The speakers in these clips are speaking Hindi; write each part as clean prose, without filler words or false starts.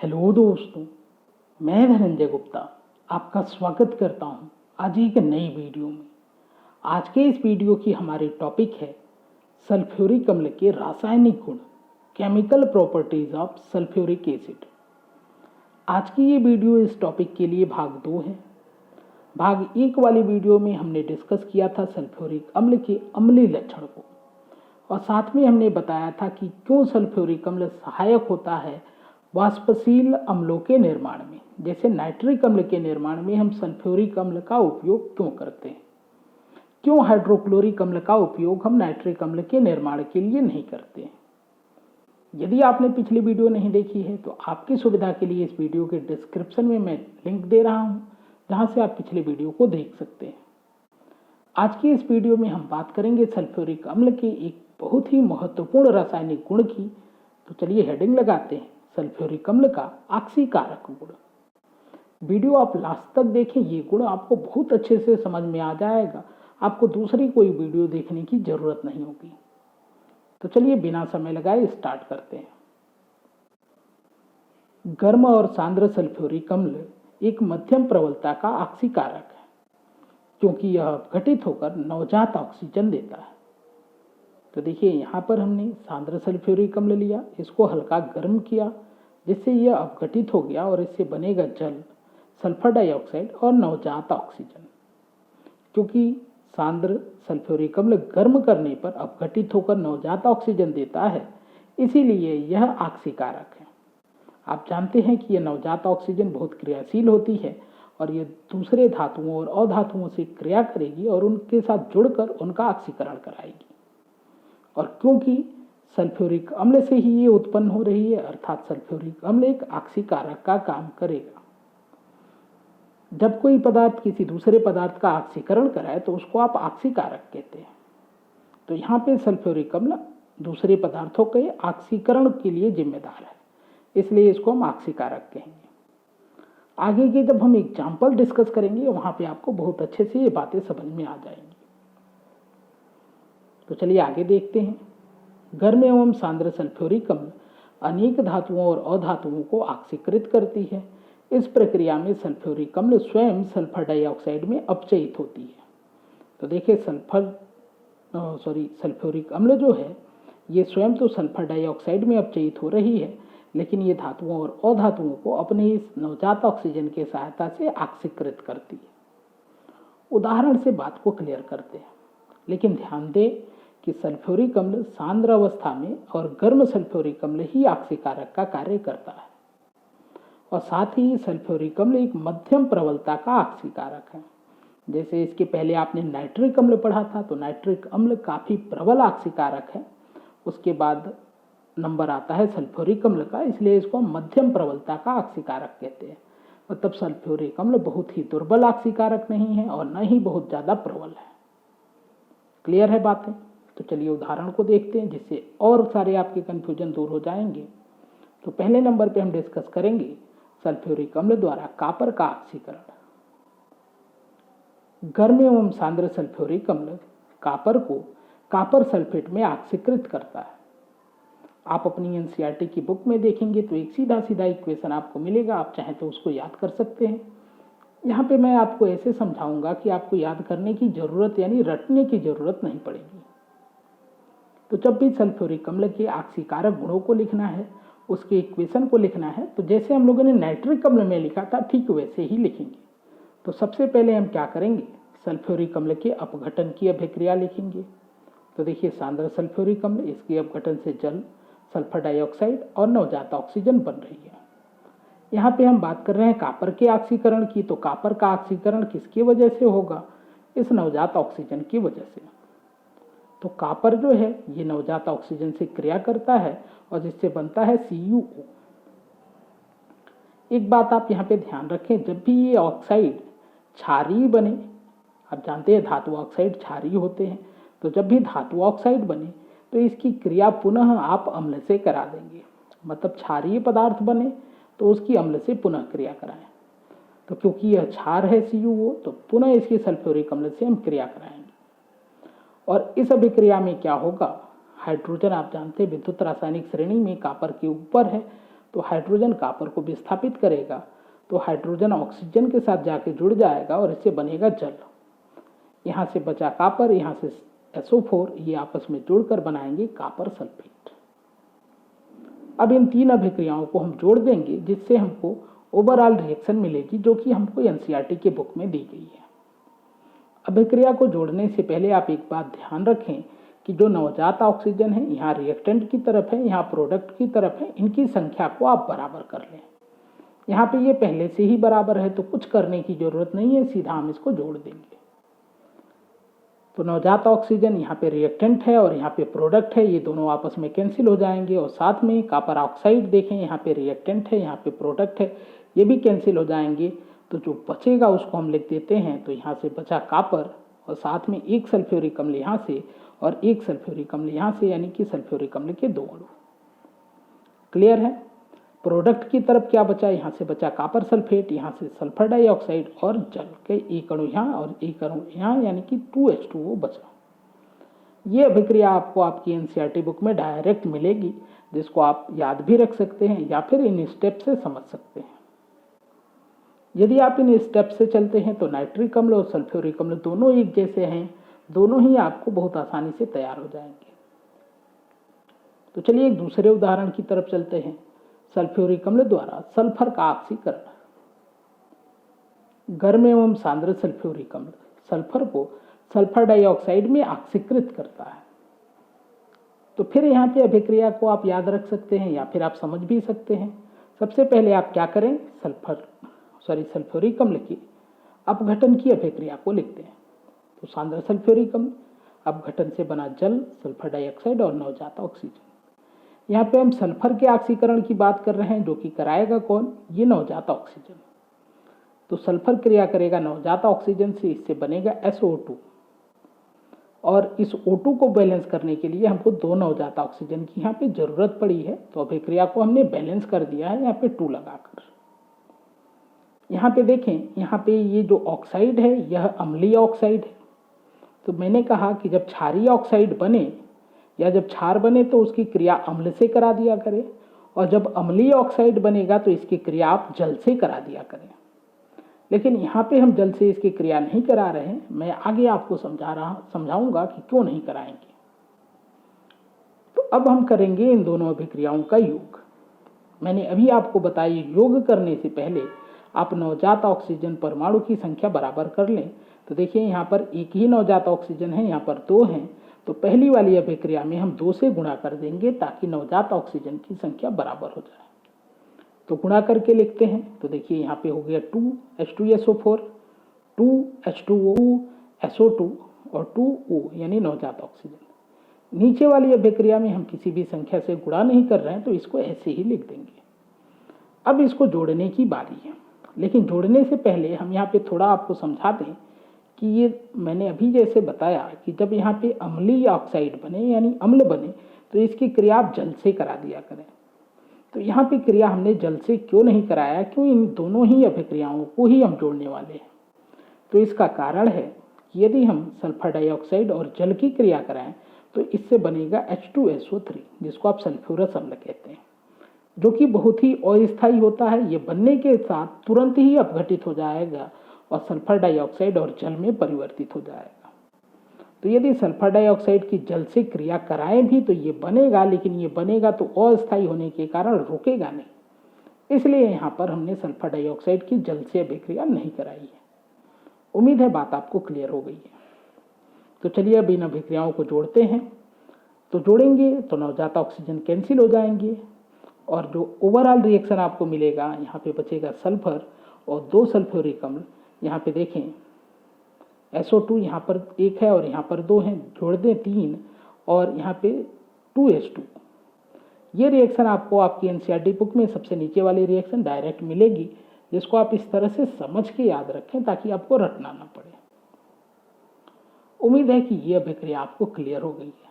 हेलो दोस्तों, मैं धनंजय गुप्ता आपका स्वागत करता हूं आज एक नई वीडियो में। आज के इस वीडियो की हमारी टॉपिक है सल्फ्यूरिक अम्ल के रासायनिक गुण, chemical properties of sulphuric acid. आज की ये वीडियो इस टॉपिक के लिए भाग 2 है। भाग 1 वाली वीडियो में हमने डिस्कस किया था सल्फ्यूरिक अम्ल के अम्लीय लक्षण को, और साथ में हमने बताया था कि क्यों सल्फ्यूरिक अम्ल सहायक होता है वाष्पशील अम्लों के निर्माण में। जैसे नाइट्रिक अम्ल के निर्माण में हम सल्फ्यूरिक अम्ल का उपयोग क्यों करते हैं, क्यों हाइड्रोक्लोरिक अम्ल का उपयोग हम नाइट्रिक अम्ल के निर्माण के लिए नहीं करते हैं। यदि आपने पिछली वीडियो नहीं देखी है तो आपकी सुविधा के लिए इस वीडियो के डिस्क्रिप्शन में मैं लिंक दे रहा हूं, जहां से आप पिछली वीडियो को देख सकते हैं। आज की इस वीडियो में हम बात करेंगे सल्फ्यूरिक अम्ल के एक बहुत ही महत्वपूर्ण रासायनिक गुण की। तो चलिए हेडिंग लगाते हैं, सल्फ्यूरिक अम्ल का ऑक्सीकारक गुण। वीडियो आप लास्ट तक देखें, ये गुण आपको बहुत अच्छे से समझ में आ जाएगा। आपको दूसरी कोई वीडियो देखने की जरूरत नहीं होगी। तो चलिए बिना समय लगाए स्टार्ट करते हैं। गर्म और सांद्र सल्फ्यूरिक अम्ल एक मध्यम प्रबलता का ऑक्सीकारक है, क्योंकि यह अपघटित होकर नवजात ऑक्सीजन देता है। तो देखिए यहाँ पर हमने सांद्र सल्फ्यूरिक अम्ल लिया, इसको हल्का गर्म किया जिससे यह अपघटित हो गया और इससे बनेगा जल, सल्फर डाइऑक्साइड और नवजात ऑक्सीजन। क्योंकि सांद्र सल्फ्यूरिक अम्ल गर्म करने पर अपघटित होकर नवजात ऑक्सीजन देता है, इसीलिए यह ऑक्सीकारक है। आप जानते हैं कि यह नवजात ऑक्सीजन बहुत क्रियाशील होती है और ये दूसरे धातुओं और अधातुओं से क्रिया करेगी और उनके साथ जुड़कर उनका ऑक्सीकरण कराएगी। और क्योंकि सल्फ्यूरिक अम्ल से ही ये उत्पन्न हो रही है, अर्थात सल्फ्यूरिक अम्ल एक ऑक्सीकारक का काम करेगा। जब कोई पदार्थ किसी दूसरे पदार्थ का ऑक्सीकरण कराए तो उसको आप ऑक्सीकारक कहते हैं। तो यहाँ पे सल्फ्यूरिक अम्ल दूसरे पदार्थों के ऑक्सीकरण के लिए जिम्मेदार है, इसलिए इसको हम ऑक्सीकारक कहेंगे। आगे के जब हम एग्जाम्पल डिस्कस करेंगे वहां पे आपको बहुत अच्छे से ये बातें समझ में आ जाएंगी। तो चलिए आगे देखते हैं। गर्म एवं सांद्र सल्फ्यूरिक अम्ल अनेक धातुओं और अधातुओं को ऑक्सीकृत करती है। इस प्रक्रिया में सल्फ्यूरिक अम्ल स्वयं सल्फर डाइऑक्साइड में अपचयित होती है। तो देखिए सल्फ्यूरिक अम्ल जो है ये स्वयं तो सल्फर डाइऑक्साइड में अपचयित हो रही है, लेकिन ये धातुओं और अधातुओं को अपने इस नवजात ऑक्सीजन की सहायता से ऑक्सीकृत करती है। उदाहरण से बात को क्लियर करते हैं, लेकिन ध्यान दें कि सल्फ्यूरिक अम्ल सांद्र अवस्था में और गर्म सल्फ्यूरिक अम्ल ही ऑक्सीकारक का कार्य करता है। और साथ ही सल्फ्यूरिक अम्ल एक मध्यम प्रबलता का ऑक्सीकारक है। जैसे इसके पहले आपने नाइट्रिक अम्ल पढ़ा था, तो नाइट्रिक अम्ल काफी प्रबल ऑक्सीकारक है। उसके बाद नंबर आता है सल्फ्यूरिक अम्ल का, इसलिए इसको मध्यम प्रबलता का ऑक्सीकारक कहते हैं। मतलब सल्फ्यूरिक अम्ल बहुत ही दुर्बल ऑक्सीकारक नहीं है और न ही बहुत ज्यादा प्रबल है। क्लियर है बातें? तो चलिए उदाहरण को देखते हैं, जिससे और सारे आपके कंफ्यूजन दूर हो जाएंगे। तो पहले नंबर पे हम डिस्कस करेंगे सल्फ्यूरिक अम्ल द्वारा कापर का ऑक्सीकरण। गर्म एवं सांद्र सल्फ्यूरिक अम्ल कापर को कापर सल्फेट में ऑक्सीकृत करता है। आप अपनी एनसीईआरटी की बुक में देखेंगे तो एक सीधा सीधा इक्वेशन आपको मिलेगा, आप चाहें तो उसको याद कर सकते हैं। यहाँ पे मैं आपको ऐसे समझाऊंगा कि आपको याद करने की जरूरत यानी रटने की जरूरत नहीं पड़ेगी। तो जब भी सल्फ्यूरिक अम्ल के ऑक्सीकारक गुणों को लिखना है, उसके इक्वेशन को लिखना है, तो जैसे हम लोगों ने नाइट्रिक अम्ल में लिखा था ठीक वैसे ही लिखेंगे। तो सबसे पहले हम क्या करेंगे, सल्फ्यूरिक अम्ल के अपघटन की अभिक्रिया लिखेंगे। तो देखिए सांद्र सल्फ्यूरिक अम्ल, इसके अपघटन से जल, सल्फर डाइऑक्साइड और नवजात ऑक्सीजन बन रही है। यहाँ पे हम बात कर रहे हैं कापर के ऑक्सीकरण की। तो कापर का ऑक्सीकरण किसकी वजह से होगा, इस नवजात ऑक्सीजन की वजह से। तो कापर जो है ये नवजात ऑक्सीजन से क्रिया करता है और जिससे बनता है CuO। एक बात आप यहाँ पे ध्यान रखें, जब भी ये ऑक्साइड क्षारीय बने, आप जानते हैं धातु ऑक्साइड क्षारीय होते हैं, तो जब भी धातु ऑक्साइड बने तो इसकी क्रिया पुनः आप अम्ल से करा देंगे। मतलब क्षारीय पदार्थ बने तो उसकी अम्ल से पुनः क्रिया कराएं। तो क्योंकि यह क्षार है CuO, तो पुनः इसकी सल्फ्यूरिक अम्ल से हम क्रिया कराएंगे। और इस अभिक्रिया में क्या होगा, हाइड्रोजन आप जानते हैं विद्युत रासायनिक श्रेणी में कापर के ऊपर है, तो हाइड्रोजन कॉपर को विस्थापित करेगा, तो हाइड्रोजन ऑक्सीजन के साथ जाके जुड़ जाएगा और इससे बनेगा जल। यहाँ से बचा कॉपर, यहाँ से SO4, ये आपस में जुड़कर बनाएंगे कॉपर सल्फेट। अब इन 3 अभिक्रियाओं को हम जोड़ देंगे जिससे हमको ओवरऑल रिएक्शन मिलेगी, जो कि हमको NCERT के बुक में दी गई है। अभिक्रिया को जोड़ने से पहले आप एक बात ध्यान रखें कि जो नवजात ऑक्सीजन है यहाँ रिएक्टेंट की तरफ है, यहाँ प्रोडक्ट की तरफ है, इनकी संख्या को आप बराबर कर लें। यहाँ पे ये पहले से ही बराबर है तो कुछ करने की जरूरत नहीं है, सीधा हम इसको जोड़ देंगे। तो नवजात ऑक्सीजन यहाँ पे रिएक्टेंट है और यहाँ पे प्रोडक्ट है, ये दोनों आपस में कैंसिल हो जाएंगे। और साथ में कॉपर ऑक्साइड देखें, यहाँ पे रिएक्टेंट है, यहाँ पे प्रोडक्ट है, ये भी कैंसिल हो जाएंगे। तो जो बचेगा उसको हम लिख देते हैं। तो यहाँ से बचा कॉपर और साथ में एक सल्फ्यूरिक अम्ल यहाँ से और एक सल्फ्यूरिक अम्ल यहाँ से, यानी कि सल्फ्यूरिक अम्ल के 2 अणु। क्लियर है? प्रोडक्ट की तरफ क्या बचा? यहाँ से बचा कॉपर सल्फेट, यहाँ से सल्फर डाइऑक्साइड और जल के एक अणु यहाँ और एक अणु यहाँ, यानी कि 2H2O बचा। ये अभिक्रिया आपको आपकी NCERT बुक में डायरेक्ट मिलेगी, जिसको आप याद भी रख सकते हैं या फिर इन स्टेप से समझ सकते हैं। यदि आप इन स्टेप से चलते हैं तो नाइट्रिक अम्ल और सल्फ्यूरिक अम्ल दोनों एक जैसे हैं, दोनों ही आपको बहुत आसानी से तैयार हो जाएंगे। तो चलिए एक दूसरे उदाहरण की तरफ चलते हैं। सल्फ्यूरिक अम्ल द्वारा सल्फर का ऑक्सीकरण। गर्म एवं सांद्र सल्फ्यूरिक अम्ल सल्फर को सल्फर डाइऑक्साइड में ऑक्सीकृत करता है। तो फिर यहाँ पे अभिक्रिया को आप याद रख सकते हैं या फिर आप समझ भी सकते हैं। सबसे पहले आप क्या करें, सल्फ्यूरिक अम्ल की अपघटन की अभिक्रिया को लिखते हैं। तो सांद्र सल्फ्यूरिक अम्ल अपघटन से बना जल, सल्फर डाइऑक्साइड और नवजात ऑक्सीजन। यहाँ पे हम सल्फर के ऑक्सीकरण की बात कर रहे हैं, जो कि कराएगा कौन? ये नवजात ऑक्सीजन। तो सल्फर क्रिया करेगा नवजात ऑक्सीजन से, इससे बनेगा SO2 और इस O2 को बैलेंस करने के लिए हमको 2 नवजात ऑक्सीजन की यहाँ पे जरूरत पड़ी है। तो अभिक्रिया को हमने बैलेंस कर दिया है यहाँ पे 2 लगाकर। यहाँ पे देखें, यहाँ पे ये जो ऑक्साइड है यह अम्लीय ऑक्साइड है। तो मैंने कहा कि जब क्षारीय ऑक्साइड बने या जब क्षार बने तो उसकी क्रिया अम्ल से करा दिया करें, और जब अम्लीय ऑक्साइड बनेगा तो इसकी क्रिया आप जल से करा दिया करें। लेकिन यहाँ पे हम जल से इसकी क्रिया नहीं करा रहे हैं। मैं आगे आपको समझाऊंगा कि क्यों नहीं कराएंगे। तो अब हम करेंगे इन दोनों अभिक्रियाओं का योग। मैंने अभी आपको बताया योग करने से पहले आप नवजात ऑक्सीजन परमाणु की संख्या बराबर कर लें। तो देखिए यहाँ पर एक ही नवजात ऑक्सीजन है, यहाँ पर 2 हैं। तो पहली वाली अभिक्रिया में हम 2 से गुणा कर देंगे ताकि नवजात ऑक्सीजन की संख्या बराबर हो जाए। तो गुणा करके लिखते हैं। तो देखिए यहाँ पे हो गया 2H2SO4, 2H2O, SO2 और 2O यानी नवजात ऑक्सीजन। नीचे वाली अभिक्रिया में हम किसी भी संख्या से गुणा नहीं कर रहे हैं, तो इसको ऐसे ही लिख देंगे। अब इसको जोड़ने की बारी है, लेकिन जोड़ने से पहले हम यहाँ पे थोड़ा आपको समझा दें कि ये मैंने अभी जैसे बताया कि जब यहाँ पे अम्लीय ऑक्साइड बने यानी अम्ल बने तो इसकी क्रिया आप जल से करा दिया करें। तो यहाँ पे क्रिया हमने जल से क्यों नहीं कराया? क्यों? इन दोनों ही अभिक्रियाओं को ही हम जोड़ने वाले हैं। तो इसका कारण है कि यदि हम सल्फर डाइऑक्साइड और जल की क्रिया कराएं तो इससे बनेगा H2SO3, जिसको आप सल्फ्यूरस अम्ल कहते हैं, जो कि बहुत ही अस्थायी होता है। ये बनने के साथ तुरंत ही अपघटित हो जाएगा और सल्फर डाइऑक्साइड और जल में परिवर्तित हो जाएगा। तो यदि सल्फर डाइऑक्साइड की जल से क्रिया कराएं भी तो ये बनेगा, लेकिन ये बनेगा तो अस्थायी होने के कारण रुकेगा नहीं। इसलिए यहाँ पर हमने सल्फर डाइऑक्साइड की जल से अभिक्रिया नहीं कराई है। उम्मीद है बात आपको क्लियर हो गई है। तो चलिए अब इन अभिक्रियाओं को जोड़ते हैं। तो जोड़ेंगे तो नवजात ऑक्सीजन कैंसिल हो जाएंगे और जो ओवरऑल रिएक्शन आपको मिलेगा, यहाँ पे बचेगा सल्फर और 2 सल्फ्यूरिक अम्ल। यहाँ पे देखें SO2 यहाँ पर 1 है और यहाँ पर 2 हैं, जोड़ दें 3 और यहाँ पे 2H2। ये रिएक्शन आपको आपकी NCERT बुक में सबसे नीचे वाली रिएक्शन डायरेक्ट मिलेगी, जिसको आप इस तरह से समझ के याद रखें ताकि आपको रटना ना पड़े। उम्मीद है कि ये अभिक्रिया आपको क्लियर हो गई है।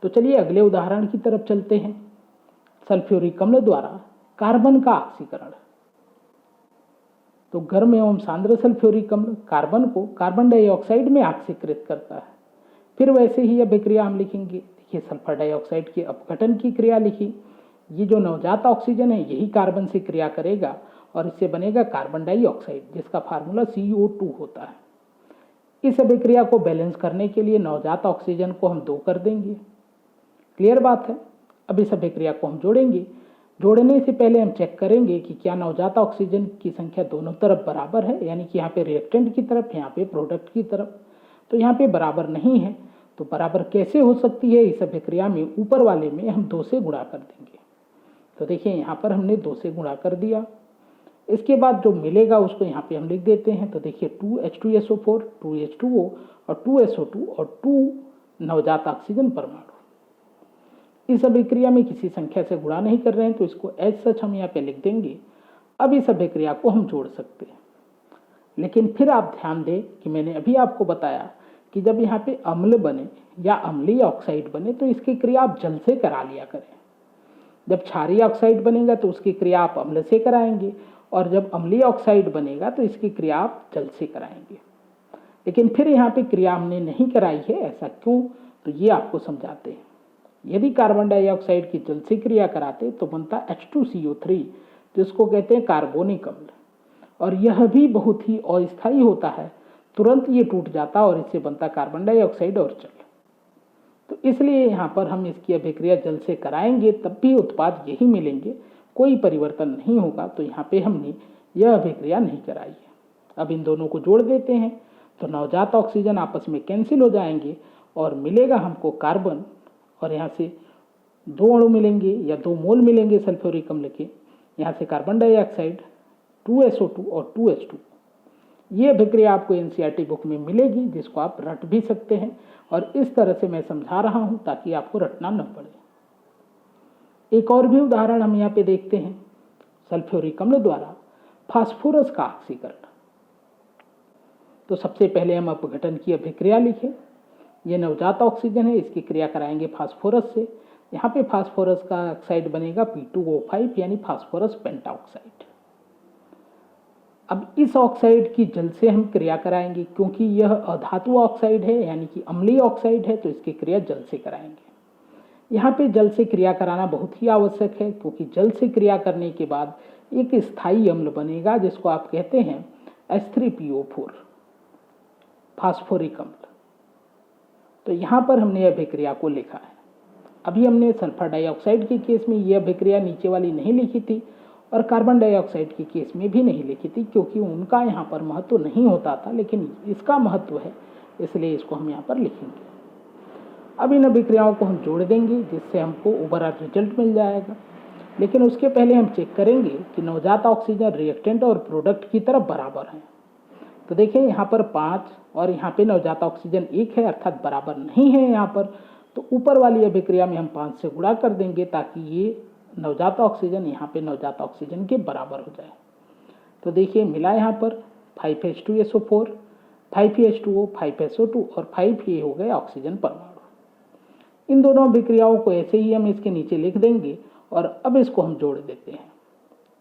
तो चलिए अगले उदाहरण की तरफ चलते हैं। सल्फ्यूरिक अम्ल द्वारा कार्बन का ऑक्सीकरण। तो गर्म एवं सांद्र सल्फ्यूरिक अम्ल कार्बन को कार्बन डाइऑक्साइड में ऑक्सीकृत करता है। फिर वैसे ही अभिक्रिया हम लिखेंगे। देखिए सल्फर डाइऑक्साइड के अपघटन की क्रिया लिखी, ये जो नवजात ऑक्सीजन है यही कार्बन से क्रिया करेगा और इससे बनेगा कार्बन डाइऑक्साइड, जिसका फार्मूला CO2 होता है। इस अभिक्रिया को बैलेंस करने के लिए नवजात ऑक्सीजन को हम 2 कर देंगे। क्लियर बात है। अब इस अभिक्रिया को हम जोड़ेंगे। जोड़ने से पहले हम चेक करेंगे कि क्या नवजात ऑक्सीजन की संख्या दोनों तरफ बराबर है, यानी कि यहाँ पे रिएक्टेंट की तरफ, यहाँ पे प्रोडक्ट की तरफ। तो यहाँ पे बराबर नहीं है, तो बराबर कैसे हो सकती है? इस अभिक्रिया में ऊपर वाले में हम 2 से गुणा कर देंगे। तो देखिए यहाँ पर हमने 2 से गुणा कर दिया। इसके बाद जो मिलेगा उसको यहाँ पे हम लिख देते हैं। तो देखिए 2H2SO4, 2H2O और 2SO2 और 2 नवजात ऑक्सीजन परमाणु। इस अभिक्रिया में किसी संख्या से गुणा नहीं कर रहे हैं, तो इसको एज सच हम यहाँ पे लिख देंगे। अब इस अभिक्रिया को हम जोड़ सकते हैं, लेकिन फिर आप ध्यान दें कि मैंने अभी आपको बताया कि जब यहाँ पे अम्ल बने या अम्लीय ऑक्साइड बने तो इसकी क्रिया आप जल से करा लिया करें। जब क्षारीय ऑक्साइड बनेगा तो उसकी क्रिया आप अम्ल से कराएंगे, और जब अम्लीय ऑक्साइड बनेगा तो इसकी क्रिया आप जल से कराएंगे। लेकिन फिर यहाँ पे क्रिया हमने नहीं कराई है, ऐसा क्यों? तो ये आपको समझाते हैं। यदि कार्बन डाइऑक्साइड की जल से क्रिया कराते तो बनता H2CO3, जिसको कहते हैं कार्बोनिक अम्ल, और यह भी बहुत ही अस्थायी होता है। तुरंत ये टूट जाता और इससे बनता कार्बन डाइऑक्साइड और जल। तो इसलिए यहाँ पर हम इसकी अभिक्रिया जल से कराएंगे तब भी उत्पाद यही मिलेंगे, कोई परिवर्तन नहीं होगा। तो यहाँ पे हमने यह अभिक्रिया नहीं कराई है। अब इन दोनों को जोड़ देते हैं तो नवजात ऑक्सीजन आपस में कैंसिल हो जाएंगे और मिलेगा हमको कार्बन, और यहाँ से 2 अणु मिलेंगे या 2 मोल मिलेंगे सल्फ्यूरिक अम्ल के। यहाँ से कार्बन डाइऑक्साइड 2SO2 और 2H2। ये अभिक्रिया आपको NCERT बुक में मिलेगी, जिसको आप रट भी सकते हैं, और इस तरह से मैं समझा रहा हूँ ताकि आपको रटना न पड़े। एक और भी उदाहरण हम यहाँ पे देखते हैं, सल्फ्यूरिक अम्ल द्वारा फास्फोरस का ऑक्सीकरण। तो सबसे पहले हम अपघटन की अभिक्रिया लिखें। ये नवजात ऑक्सीजन है, इसकी क्रिया कराएंगे फास्फोरस से। यहाँ पे फास्फोरस का ऑक्साइड बनेगा P2O5, यानी फास्फोरस पेंटाऑक्साइड। अब इस ऑक्साइड की जल से हम क्रिया कराएंगे, क्योंकि यह अधातु ऑक्साइड है यानी कि अम्लीय ऑक्साइड है, तो इसकी क्रिया जल से कराएंगे। यहाँ पे जल से क्रिया कराना बहुत ही आवश्यक है, क्योंकि जल से क्रिया करने के बाद एक स्थायी अम्ल बनेगा, जिसको आप कहते हैं H3PO4, फास्फोरिक अम्ल। तो यहाँ पर हमने अभिक्रिया को लिखा है। अभी हमने सल्फर डाइऑक्साइड के केस में यह अभिक्रिया नीचे वाली नहीं लिखी थी, और कार्बन डाइऑक्साइड के केस में भी नहीं लिखी थी, क्योंकि उनका यहाँ पर महत्व नहीं होता था, लेकिन इसका महत्व है, इसलिए इसको हम यहाँ पर लिखेंगे। अब इन अभिक्रियाओं को हम जोड़ देंगे, जिससे हमको ओवरऑल रिजल्ट मिल जाएगा। लेकिन उसके पहले हम चेक करेंगे कि नवजात ऑक्सीजन रिएक्टेंट और प्रोडक्ट की तरफ बराबर है। तो देखिए यहाँ पर 5 और यहाँ पे नवजात ऑक्सीजन 1 है, अर्थात बराबर नहीं है यहाँ पर। तो ऊपर वाली अभिक्रिया में हम 5 से गुणा कर देंगे, ताकि ये नवजात ऑक्सीजन यहाँ पे नवजात ऑक्सीजन के बराबर हो जाए। तो देखिए मिला यहाँ पर 5H2SO4, 5H2O, 5SO2 और 5 हो गए ऑक्सीजन परमाणु। इन दोनों अभिक्रियाओं को ऐसे ही हम इसके नीचे लिख देंगे, और अब इसको हम जोड़ देते हैं।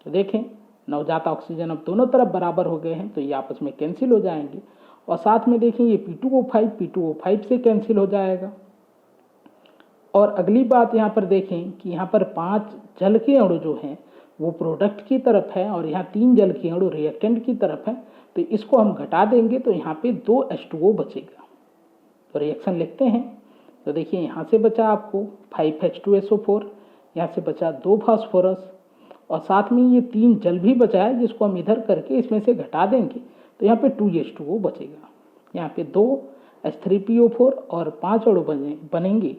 तो देखें नवजात ऑक्सीजन अब दोनों तरफ बराबर हो गए हैं, तो ये आपस में कैंसिल हो जाएंगे, और साथ में देखें ये P2O5 से कैंसिल हो जाएगा। और अगली बात यहाँ पर देखें कि यहाँ पर 5 जल के अणु जो हैं वो प्रोडक्ट की तरफ है, और यहाँ 3 जल के अणु रिएक्टेंट की तरफ है। तो इसको हम घटा देंगे तो यहाँ पे 2 H2O बचेगा। तो रिएक्शन लिखते हैं। तो देखिए यहाँ से बचा आपको 5H2SO4, यहाँ से बचा 2 फास्फोरस, और साथ में ये 3 जल भी बचा है, जिसको हम इधर करके इसमें से घटा देंगे तो यहाँ पे 2H2O बचेगा। यहाँ पे 2 H3PO4 और 5 अणु बनेंगे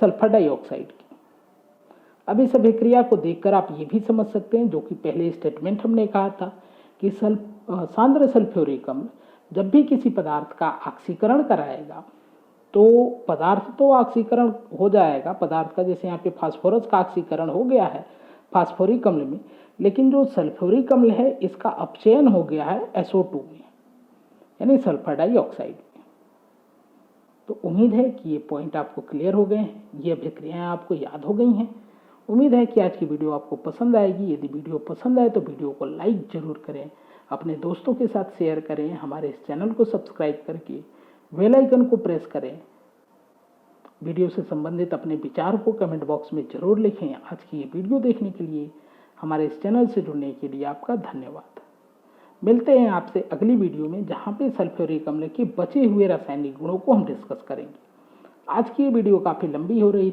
सल्फर डाइऑक्साइड की। अब इस अभिक्रिया को देखकर आप ये भी समझ सकते हैं, जो कि पहले स्टेटमेंट हमने कहा था कि सांद्र सल्फ्यूरिक अम्ल जब भी किसी पदार्थ का ऑक्सीकरण कराएगा तो पदार्थ तो ऑक्सीकरण हो जाएगा पदार्थ का, जैसे यहाँ पे फास्फोरस का ऑक्सीकरण हो गया है फास्फोरिक अम्ल में, लेकिन जो सल्फ्यूरिक अम्ल है इसका अपचयन हो गया है SO2 में, यानी सल्फर डाइऑक्साइड में। तो उम्मीद है कि ये पॉइंट आपको क्लियर हो गए हैं, ये अभिक्रियाएं आपको याद हो गई हैं। उम्मीद है कि आज की वीडियो आपको पसंद आएगी। यदि वीडियो पसंद आए तो वीडियो को लाइक जरूर करें, अपने दोस्तों के साथ शेयर करें, हमारे इस चैनल को सब्सक्राइब करके बेल आइकन को प्रेस करें, वीडियो से संबंधित अपने विचार को कमेंट बॉक्स में जरूर लिखें। आज की ये वीडियो देखने के लिए, हमारे इस चैनल से जुड़ने के लिए आपका धन्यवाद। मिलते हैं आपसे अगली वीडियो में, जहाँ पे सल्फ्यूरिक अम्ल के बचे हुए रासायनिक गुणों को हम डिस्कस करेंगे। आज की ये वीडियो काफ़ी लंबी हो रही